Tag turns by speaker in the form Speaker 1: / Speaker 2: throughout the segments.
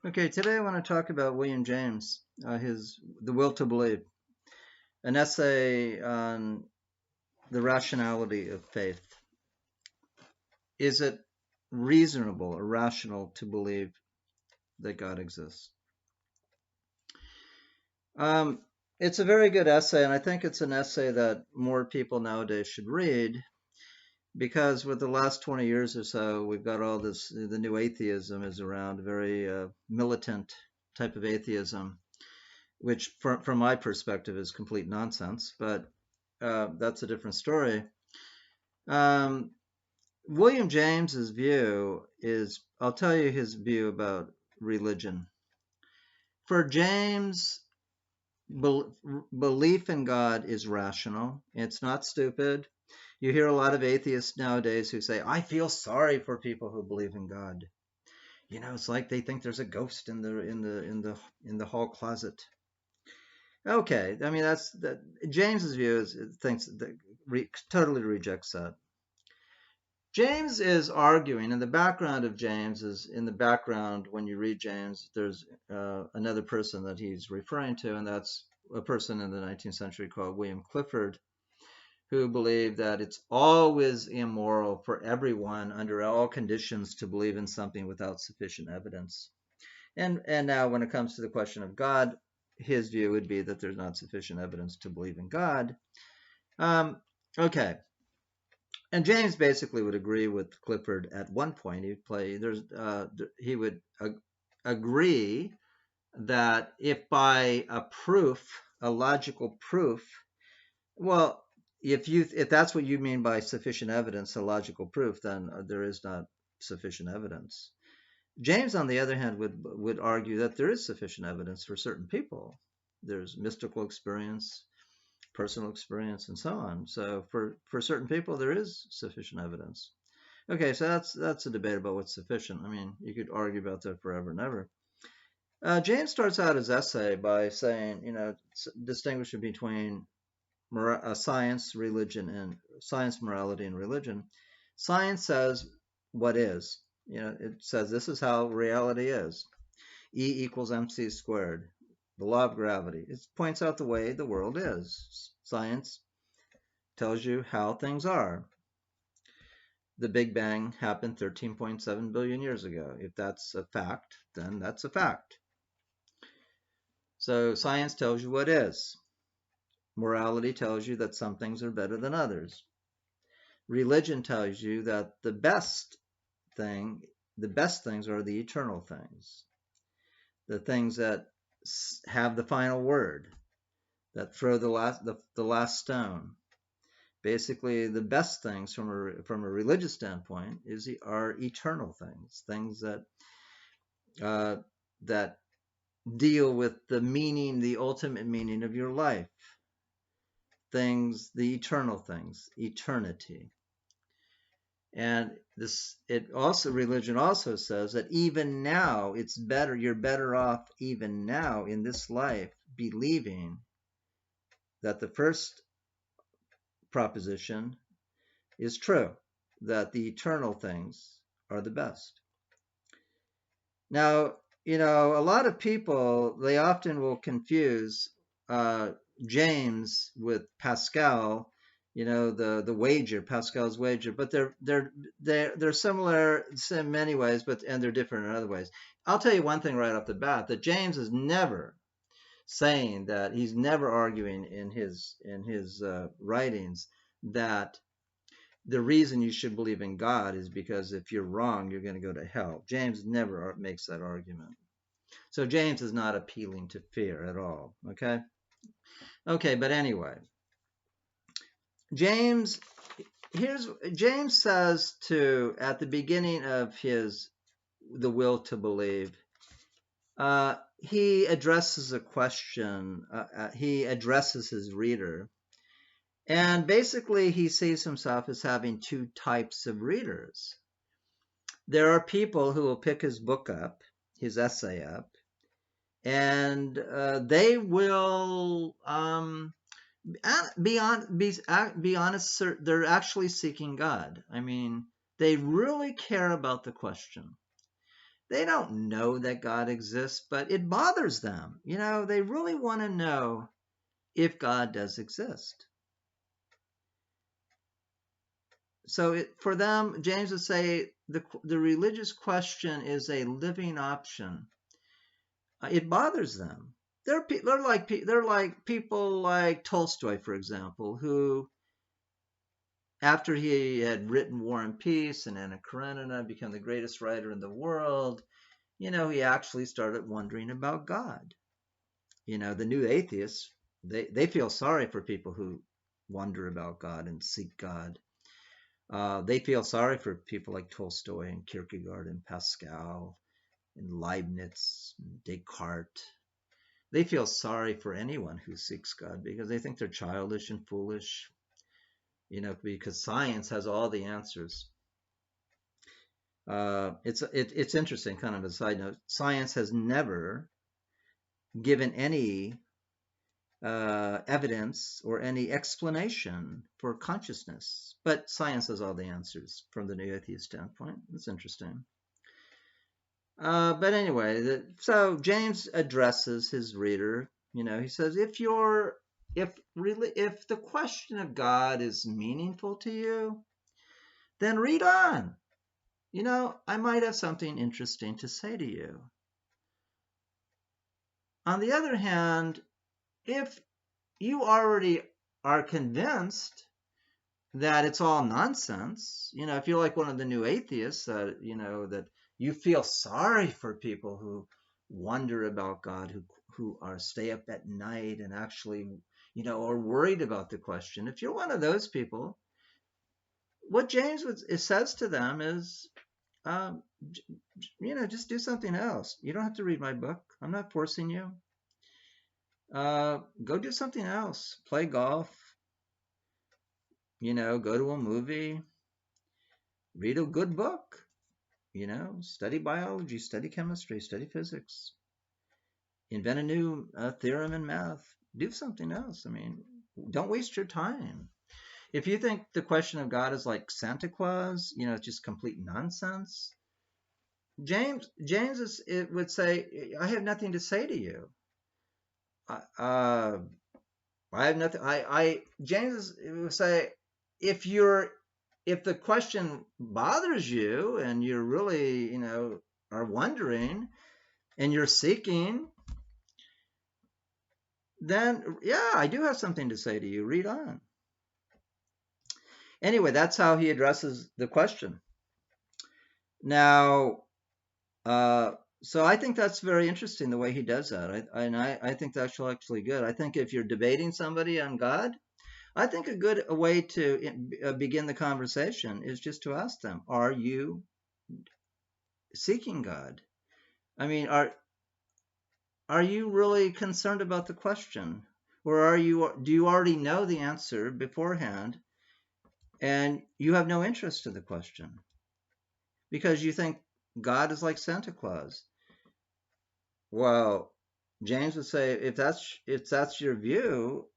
Speaker 1: Okay, today I want to talk about William James, his The Will to Believe, an essay on the rationality of faith. Is it reasonable or rational to believe that God exists? Um, it's a very good essay, and I think it's an essay that more people nowadays should read because with the last 20 years or so, we've got all this, the new atheism is around, a very militant type of atheism, which from my perspective is complete nonsense, but that's a different story. Um, William James's view is, I'll tell you his view about religion. For James, belief in God is rational. It's not stupid. You hear a lot of atheists nowadays who say, "I feel sorry for people who believe in God." It's like they think there's a ghost in the hall closet. Okay, I mean that's that. James's view is thinks that totally rejects that. James is arguing, and the background of James is in the background. When you read James, there's another person that he's referring to, and that's a person in the 19th century called William Clifford, who believed that it's always immoral for everyone under all conditions to believe in something without sufficient evidence. And now when it comes to the question of God, his view would be that there's not sufficient evidence to believe in God. Um, okay, and James basically would agree with Clifford at one point. He would agree that if by a proof, a logical proof, well, if that's what you mean by sufficient evidence, a logical proof, then there is not sufficient evidence. James, on the other hand, would argue that there is sufficient evidence for certain people. There's mystical experience, personal experience, and so on. So for certain people, there is sufficient evidence. Okay, so that's a debate about what's sufficient. I mean, you could argue about that forever and ever. James starts out his essay by saying, distinguishing between science, religion, and science, morality, and religion. Science says what is. It says this is how reality is. E equals mc squared. The law of gravity. It points out the way the world is. Science tells you how things are. The Big Bang happened 13.7 billion years ago. If that's a fact, then that's a fact. So science tells you what is. Morality tells you that some things are better than others. Religion tells you that the best things are the eternal things, the things that have the final word, that throw the last stone. Basically, the best things from a religious standpoint are eternal things, things uh, that deal with the ultimate meaning of your life, the eternal things, eternity. And religion also says that even now you're better off even now in this life believing that the first proposition is true, that the eternal things are the best. Now, a lot of people, they often will confuse James with Pascal, the wager, Pascal's wager, but they're similar in many ways, and they're different in other ways. I'll tell you one thing right off the bat, that James is never saying that, he's never arguing in his writings that the reason you should believe in God is because if you're wrong, you're going to go to hell. James never makes that argument. So James is not appealing to fear at all. Okay, but anyway, James says at the beginning of The Will to Believe, he addresses a question. He addresses his reader, and basically he sees himself as having two types of readers. There are people who will pick his book up, his essay up, and they will be honest. They're actually seeking God. I mean, they really care about the question. They don't know that God exists, but it bothers them. They really want to know if God does exist. So for them, James would say the religious question is a living option. It bothers them. They're like people like Tolstoy, for example, who, after he had written War and Peace and Anna Karenina, become the greatest writer in the world, he actually started wondering about God. The new atheists, they feel sorry for people who wonder about God and seek God. They feel sorry for people like Tolstoy and Kierkegaard and Pascal and Leibniz and Descartes. They feel sorry for anyone who seeks God because they think they're childish and foolish, because science has all the answers. It's interesting, kind of a side note. Science has never given any evidence or any explanation for consciousness, but science has all the answers from the new atheist standpoint. It's interesting. But anyway, so James addresses his reader. He says, if the question of God is meaningful to you, then read on. I might have something interesting to say to you. On the other hand, if you already are convinced that it's all nonsense, if you're like one of the new atheists, that you feel sorry for people who wonder about God, who are stay up at night and actually, are worried about the question. If you're one of those people, what James says to them is, um, just do something else. You don't have to read my book. I'm not forcing you. Go do something else. Play golf. Go to a movie. Read a good book. Study biology, study chemistry, study physics. Invent a new theorem in math. Do something else. Don't waste your time. If you think the question of God is like Santa Claus, it's just complete nonsense. James would say, I have nothing to say to you. I have nothing. James would say, if the question bothers you and you're really, are wondering and you're seeking, then yeah, I do have something to say to you. Read on. Anyway, that's how he addresses the question. Now, so I think that's very interesting the way he does that. I think that's actually good. I think if you're debating somebody on God, I think a good way to begin the conversation is just to ask them, are you seeking God? Are you really concerned about the question? Or do you already know the answer beforehand and you have no interest in the question? Because you think God is like Santa Claus. Well, James would say, if that's your view,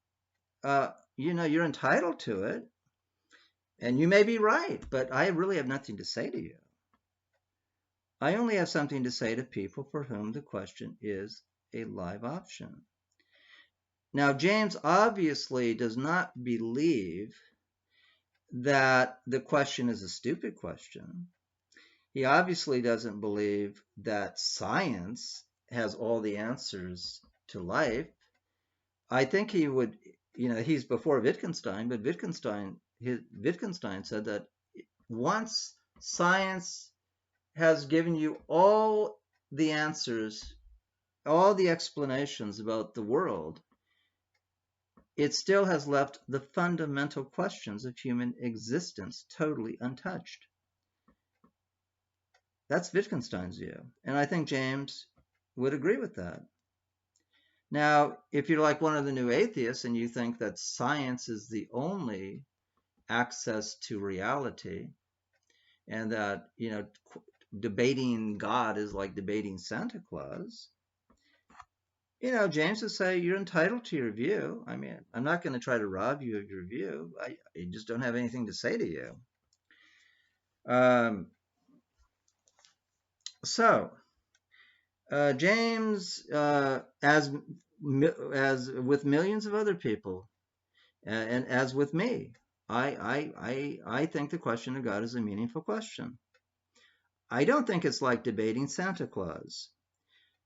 Speaker 1: you're entitled to it, and you may be right, but I really have nothing to say to you. I only have something to say to people for whom the question is a live option. Now, James obviously does not believe that the question is a stupid question. He obviously doesn't believe that science has all the answers to life. I think he would, he's before Wittgenstein, but Wittgenstein said that once science has given you all the answers, all the explanations about the world, it still has left the fundamental questions of human existence totally untouched. That's Wittgenstein's view. And I think James would agree with that. Now, if you're like one of the new atheists and you think that science is the only access to reality and that, debating God is like debating Santa Claus, James would say you're entitled to your view. I'm not going to try to rob you of your view. I just don't have anything to say to you. So James, as with millions of other people, and as with me, I think the question of God is a meaningful question. I don't think it's like debating Santa Claus.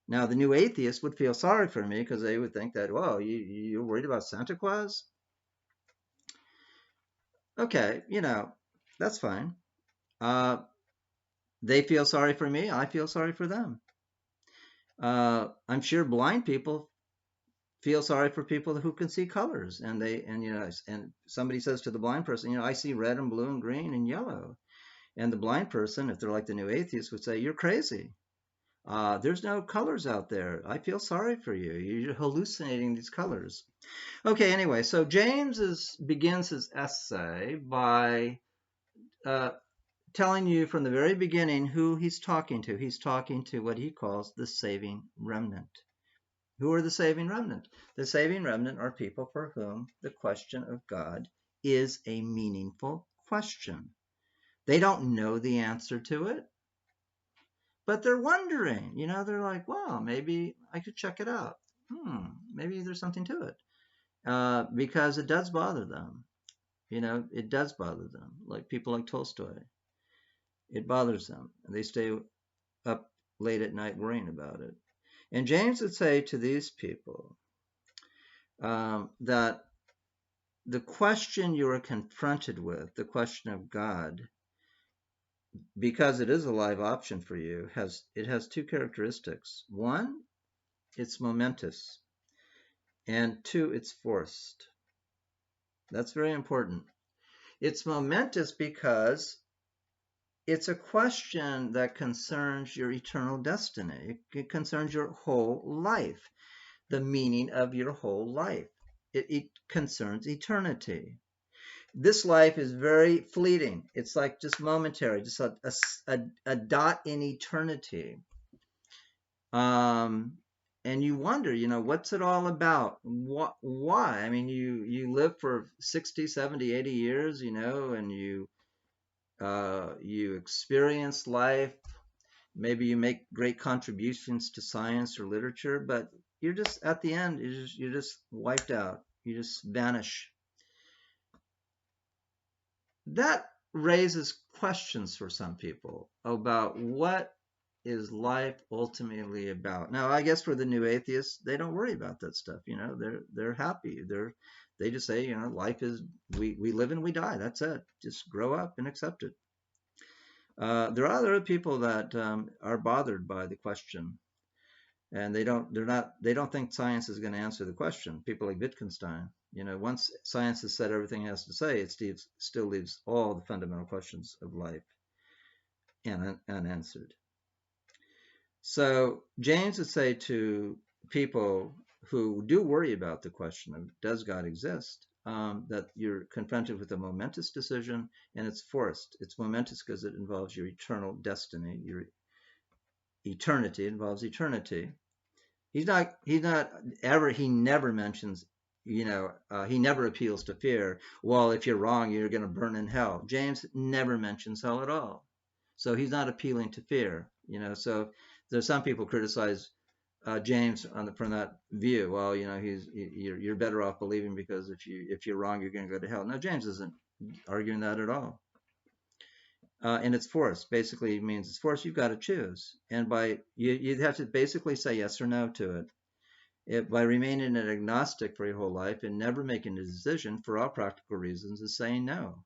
Speaker 1: Now, the new atheist would feel sorry for me because they would think that, well, you're worried about Santa Claus? Okay, that's fine. Uh, they feel sorry for me. I feel sorry for them. I'm sure blind people feel sorry for people who can see colors, and somebody says to the blind person, I see red and blue and green and yellow, and the blind person, if they're like the new atheist, would say, you're crazy. There's no colors out there. I feel sorry for you. You're hallucinating these colors. Okay, anyway, so begins his essay by uh, telling you from the very beginning who he's talking to. He's talking to what he calls the saving remnant. Who are the saving remnant? The saving remnant are people for whom the question of God is a meaningful question. They don't know the answer to it, but they're wondering. They're like, well, maybe I could check it out. Maybe there's something to it. Because it does bother them. It does bother them. Like people like Tolstoy. It bothers them. And they stay up late at night worrying about it. And James would say to these people that the question you are confronted with, the question of God, because it is a live option for you, it has two characteristics. One, it's momentous, and two, it's forced. That's very important. It's momentous because it's a question that concerns your eternal destiny. It concerns your whole life, the meaning of your whole life. It concerns eternity. This life is very fleeting. It's like just momentary, just a dot in eternity. And you wonder, what's it all about? Why? I mean, you live for 60, 70, 80 years, and you experience life. Maybe you make great contributions to science or literature, but you're just at the end, you're just wiped out. You just vanish. That raises questions for some people about what is life ultimately about. Now, I guess for the new atheists, they don't worry about that stuff. They're happy. They just say, life is we live and we die. That's it. Just grow up and accept it. There are other people that are bothered by the question, and they don't think science is going to answer the question. People like Wittgenstein, once science has said everything it has to say, it still leaves all the fundamental questions of life unanswered. So James would say to people who do worry about the question of does God exist, that you're confronted with a momentous decision, and it's forced. It's momentous because it involves your eternal destiny, your eternity. It involves eternity. He never mentions, he never appeals to fear. Well, if you're wrong, you're going to burn in hell. James never mentions hell at all. So he's not appealing to fear, So there's some people criticize James from that view. Well, you're better off believing because if you're wrong, you're going to go to hell. No, James isn't arguing that at all. And it's forced. Basically, it means it's forced. You've got to choose, and you'd have to basically say yes or no to it. By remaining an agnostic for your whole life and never making a decision for all practical reasons is saying no.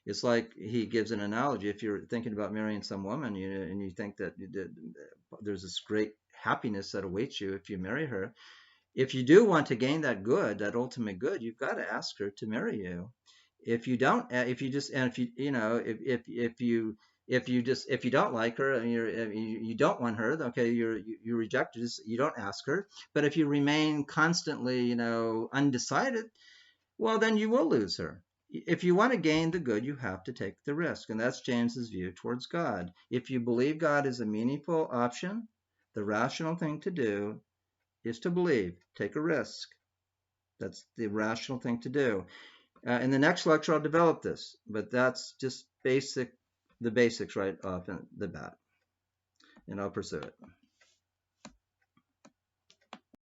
Speaker 1: It's like he gives an analogy. If you're thinking about marrying some woman, and you think that there's this great happiness that awaits you if you marry her, if you do want to gain that good, that ultimate good, you've got to ask her to marry you. If you don't, if you just, and if you, if you don't like her and you don't want her, okay, you reject her. You don't ask her. But if you remain constantly, undecided, well, then you will lose her. If you want to gain the good, you have to take the risk. And that's James's view towards God. If you believe God is a meaningful option, the rational thing to do is to believe, take a risk. That's the rational thing to do. In the next lecture, I'll develop this, but that's just the basics right off the bat, and I'll pursue it.